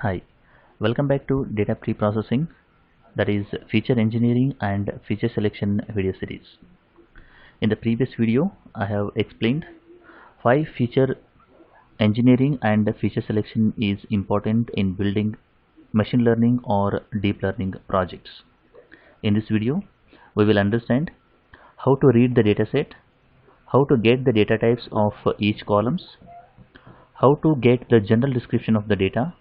Hi, welcome back to data pre-processing, that is feature engineering and feature selection video series. In the previous video, I have explained why feature engineering and feature selection is important in building machine learning or deep learning projects. In this video, we will understand how to read the dataset, how to get the data types of each columns, how to get the general description of the data,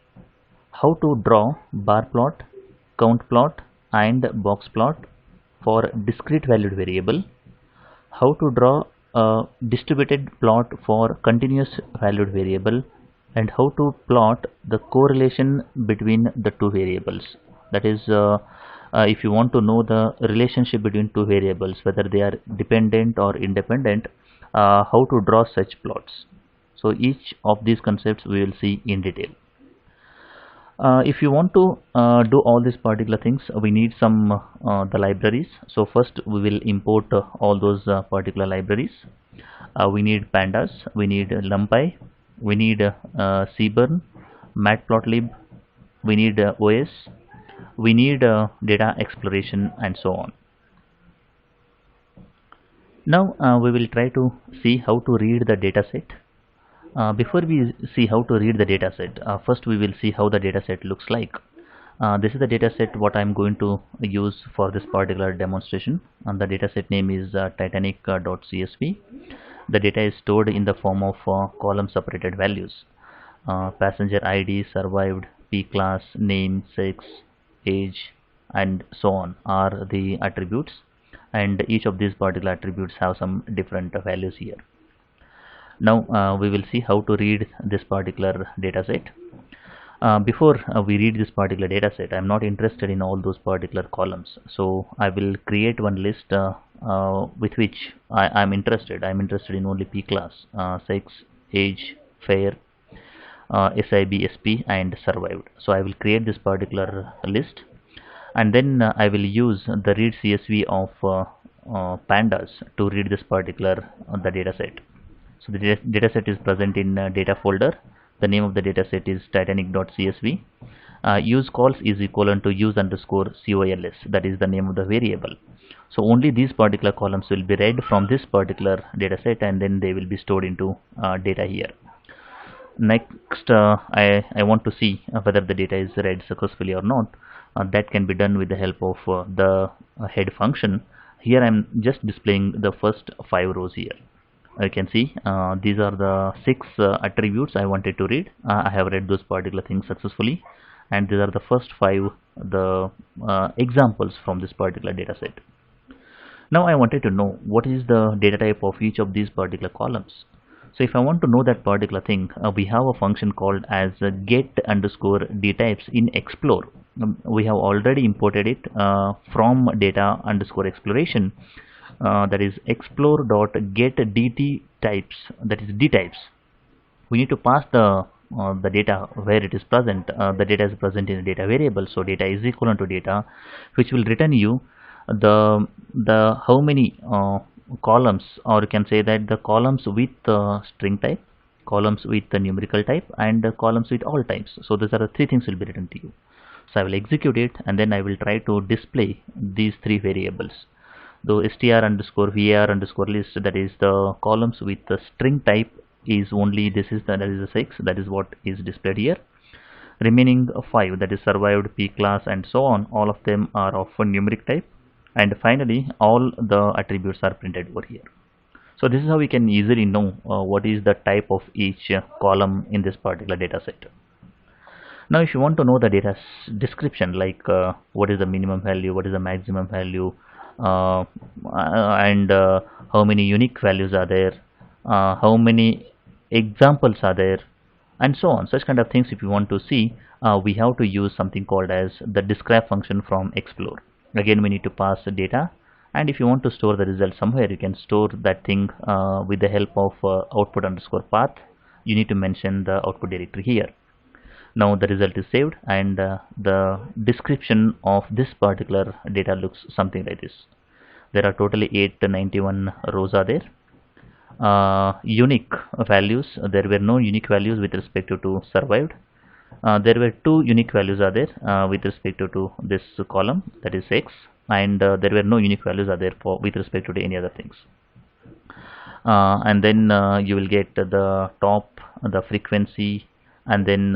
how to draw bar plot, count plot and box plot for discrete valued variable, how to draw a distributed plot for continuous valued variable, and how to plot the correlation between the two variables. That is, if you want to know the relationship between two variables, whether they are dependent or independent, how to draw such plots. So each of these concepts we will see in detail. If you want to do all these particular things, we need some the libraries. So first we will import all those particular libraries. We need pandas, we need numpy, we need seaborn, matplotlib, we need OS, we need data exploration, and so on. Now we will try to see how to read the dataset. Before we see how to read the dataset, first we will see how the dataset looks like. This is the dataset what I'm going to use for this particular demonstration, and the dataset name is titanic.csv. The data is stored in the form of column separated values. Passenger ID, survived, P class, name, sex, age, and so on are the attributes, and each of these particular attributes have some different values here. Now we will see how to read this particular data set. Before we read this particular data set, I'm not interested in all those particular columns, so I will create one list with which I'm interested. I'm interested in only P class, sex, age, fair, SIB, SP, and survived. So I will create this particular list, and then I will use the read CSV of pandas to read this particular the data set. So the dataset is present in data folder. The name of the dataset is titanic.csv. Use calls is equivalent to use underscore cols. That is the name of the variable. So only these particular columns will be read from this particular dataset, and then they will be stored into data here. Next, I want to see whether the data is read successfully or not. That can be done with the help of the head function. Here I am just displaying the first 5 rows here. You can see these are the 6 attributes I wanted to read. I have read those particular things successfully, and these are the first 5 the examples from this particular data set. Now I wanted to know what is the data type of each of these particular columns. So if I want to know that particular thing, we have a function called as get underscore dtypes in explore. We have already imported it from data underscore exploration. That is explore.getDT types, that is dtypes. We need to pass the data where it is present. The data is present in a data variable, so data is equivalent to data, which will return you the how many columns, or you can say that the columns with string type, columns with the numerical type, and columns with all types. So these are the 3 things will be written to you. So I will execute it, and then I will try to display these 3 variables. Though str underscore var underscore list, that is the columns with the string type, is only this is that is the 6, that is what is displayed here. Remaining 5, that is survived, P class, and so on, all of them are of a numeric type, and finally all the attributes are printed over here. So this is how we can easily know what is the type of each column in this particular data set. Now if you want to know the data description, like what is the minimum value, what is the maximum value, and how many unique values are there, how many examples are there, and so on, such kind of things, if you want to see, we have to use something called as the describe function from explore. Again, we need to pass the data, and if you want to store the result somewhere, you can store that thing with the help of output underscore path. You need to mention the output directory here. Now the result is saved, and the description of this particular data looks something like this. There are totally 891 rows are there. Unique values, there were no unique values with respect to survived. There were two unique values are there with respect to this column, that is x, and there were no unique values are there for with respect to any other things. And then you will get the top, the frequency, and then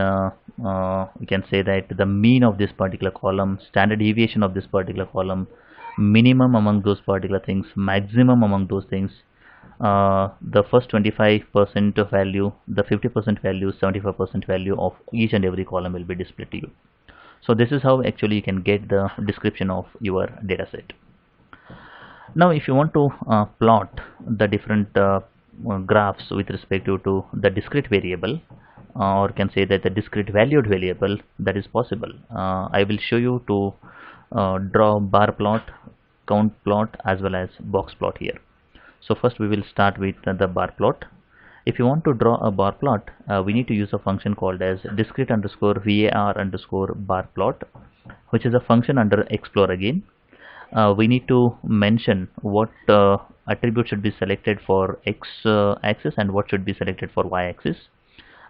you can say that the mean of this particular column, standard deviation of this particular column, minimum among those particular things, maximum among those things, the first 25% value, the 50% value, 75% value of each and every column will be displayed to you. So this is how actually you can get the description of your data set. Now if you want to plot the different graphs with respect to the discrete variable, or can say that the discrete valued variable, that is possible. I will show you to draw bar plot, count plot, as well as box plot here. So first we will start with the bar plot. If you want to draw a bar plot, we need to use a function called as discrete underscore var underscore bar plot, which is a function under explore again. We need to mention what attribute should be selected for x axis and what should be selected for y axis,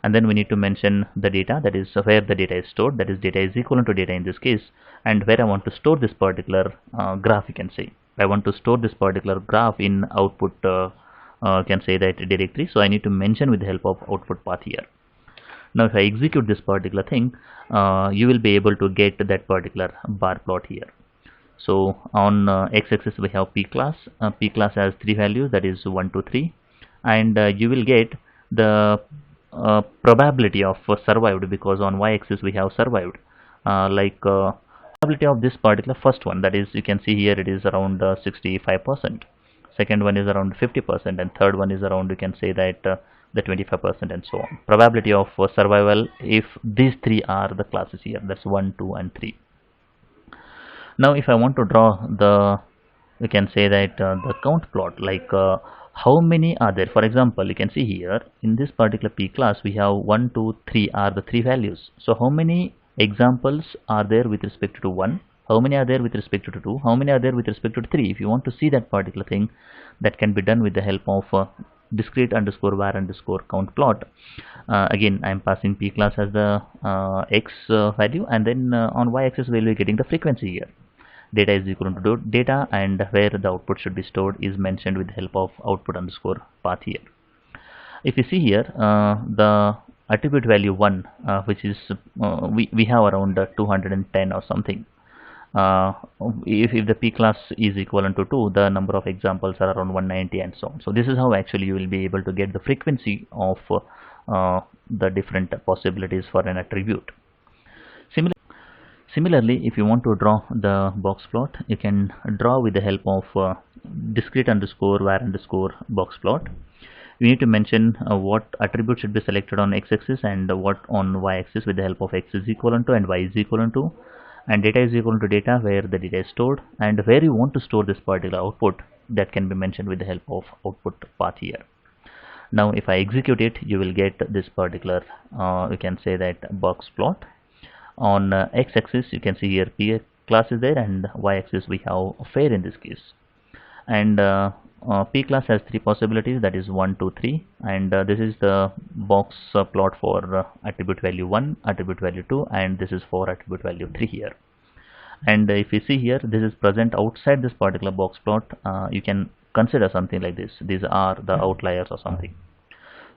and then we need to mention the data, that is where the data is stored, that is data is equivalent to data in this case, and where I want to store this particular graph. You can say I want to store this particular graph in output can say that directory, so I need to mention with the help of output path here. Now if I execute this particular thing, you will be able to get that particular bar plot here. So on x-axis we have p class. P class has three values, that is 1, 2, 3, and you will get the probability of survived, because on y-axis we have survived. Probability of this particular first one, that is you can see here it is around 65%. Second one is around 50%, and third one is around, you can say that the 25%, and so on. Probability of survival if these three are the classes here, that's 1, 2, and 3. Now if I want to draw the, you can say that the count plot, like how many are there. For example, you can see here in this particular p class we have 1, 2, 3 are the three values. So how many examples are there with respect to 1, how many are there with respect to 2, how many are there with respect to 3. If you want to see that particular thing, that can be done with the help of discrete underscore var underscore count plot. Again I am passing p class as the x value, and then on y axis we will be getting the frequency here. Data is equal to data, and where the output should be stored is mentioned with the help of output underscore path here. If you see here the attribute value 1, which is we have around 210 or something. If the p class is equivalent to 2, the number of examples are around 190 and so on. So this is how actually you will be able to get the frequency of the different possibilities for an attribute. Similarly, if you want to draw the box plot, you can draw with the help of discrete underscore var underscore box plot. You need to mention what attribute should be selected on x-axis and what on y-axis with the help of x is equivalent to and y is equivalent to, and data is equivalent to data where the data is stored, and where you want to store this particular output, that can be mentioned with the help of output path here. Now if I execute it, you will get this particular you can say that box plot. On x-axis you can see here p class is there, and y-axis we have fair in this case, and p class has three possibilities, that is 1, 2, 3, and this is the box plot for attribute value 1, attribute value 2, and this is for attribute value 3 here. And if you see here, this is present outside this particular box plot. You can consider something like this, these are the outliers or something.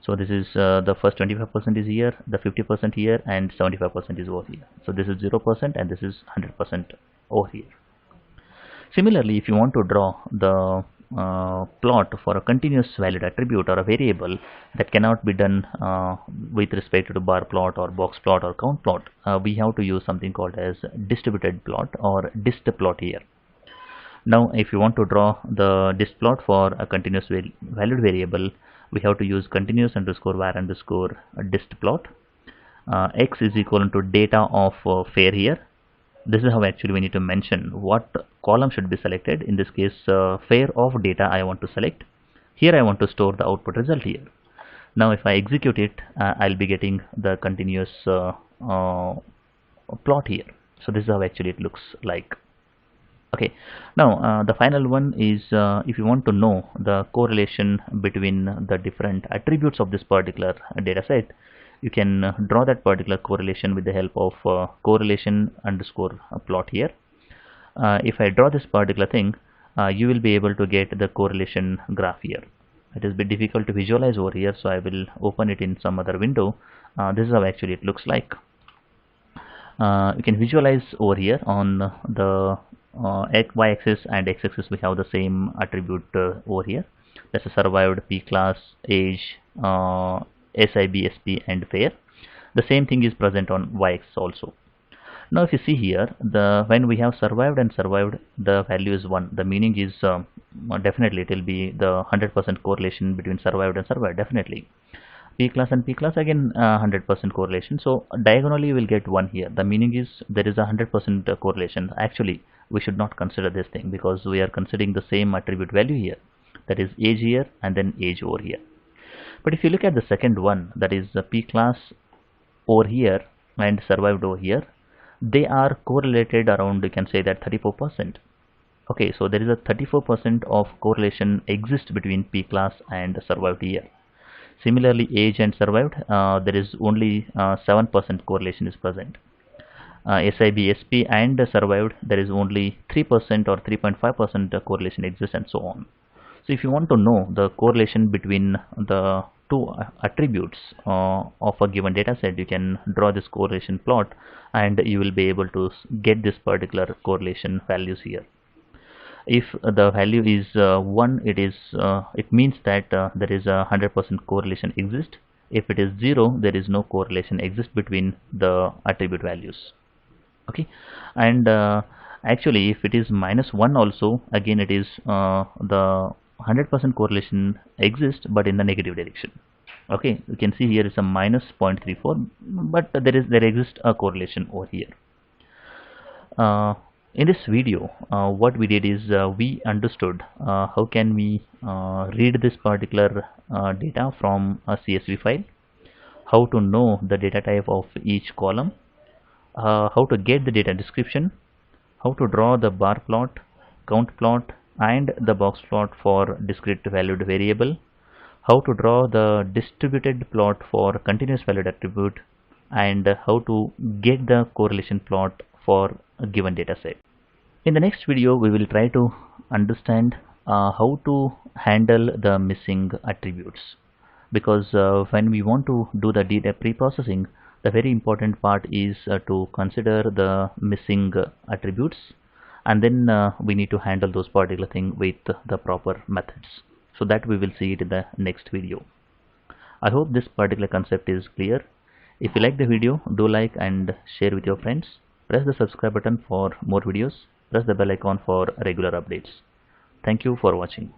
So this is the first 25% is here, the 50% here, and 75% is over here. So this is 0% and this is 100% over here. Similarly, if you want to draw the plot for a continuous valid attribute or a variable, that cannot be done with respect to bar plot or box plot or count plot, we have to use something called as distributed plot or dist plot here. Now if you want to draw the dist plot for a continuous valid variable, we have to use continuous underscore var underscore dist plot. X is equivalent to data of fair here. This is how actually we need to mention what column should be selected. In this case, fair of data I want to select. Here I want to store the output result here. Now if I execute it, I'll be getting the continuous plot here. So this is how actually it looks like. Okay, now the final one is if you want to know the correlation between the different attributes of this particular data set, you can draw that particular correlation with the help of correlation underscore plot here. If I draw this particular thing, you will be able to get the correlation graph here. It is a bit difficult to visualize over here, so I will open it in some other window. This is how actually it looks like. You can visualize over here on the y-axis and x-axis. We have the same attribute over here. That's a survived, P class, age, SIB, SP, and fair. The same thing is present on y-axis also. Now if you see here, when we have survived and survived, the value is 1. The meaning is definitely it will be the 100% correlation between survived and survived, definitely. P class and P class, again 100% correlation. So diagonally you will get 1 here. The meaning is there is a 100% correlation. Actually, we should not consider this thing because we are considering the same attribute value here. That is age here and then age over here. But if you look at the second one, that is the P class over here and survived over here, they are correlated around, you can say that 34%. Okay, so there is a 34% of correlation exists between P class and survived here. Similarly, age and survived, there is only 7% correlation is present. SIB, SP and survived, there is only 3% or 3.5% correlation exists, and so on. So if you want to know the correlation between the two attributes of a given data set, you can draw this correlation plot and you will be able to get this particular correlation values here. If the value is 1, it means that there is a 100% correlation exist. If it is 0, there is no correlation exist between the attribute values. Okay, and actually if it is -1 also, again it is the 100% correlation exists but in the negative direction. Okay, you can see here is a -0.34, but there exists a correlation over here. In this video, what we did is we understood how can we read this particular data from a CSV file, how to know the data type of each column, how to get the data description, how to draw the bar plot, count plot, and the box plot for discrete valued variable, how to draw the distributed plot for continuous valued attribute, and how to get the correlation plot for a given data set. In the next video, we will try to understand how to handle the missing attributes, because when we want to do the data pre-processing, the very important part is to consider the missing attributes, and then we need to handle those particular things with the proper methods. So that we will see it in the next video. I hope this particular concept is clear. If you like the video, do like and share with your friends. Press the subscribe button for more videos. Press the bell icon for regular updates. Thank you for watching.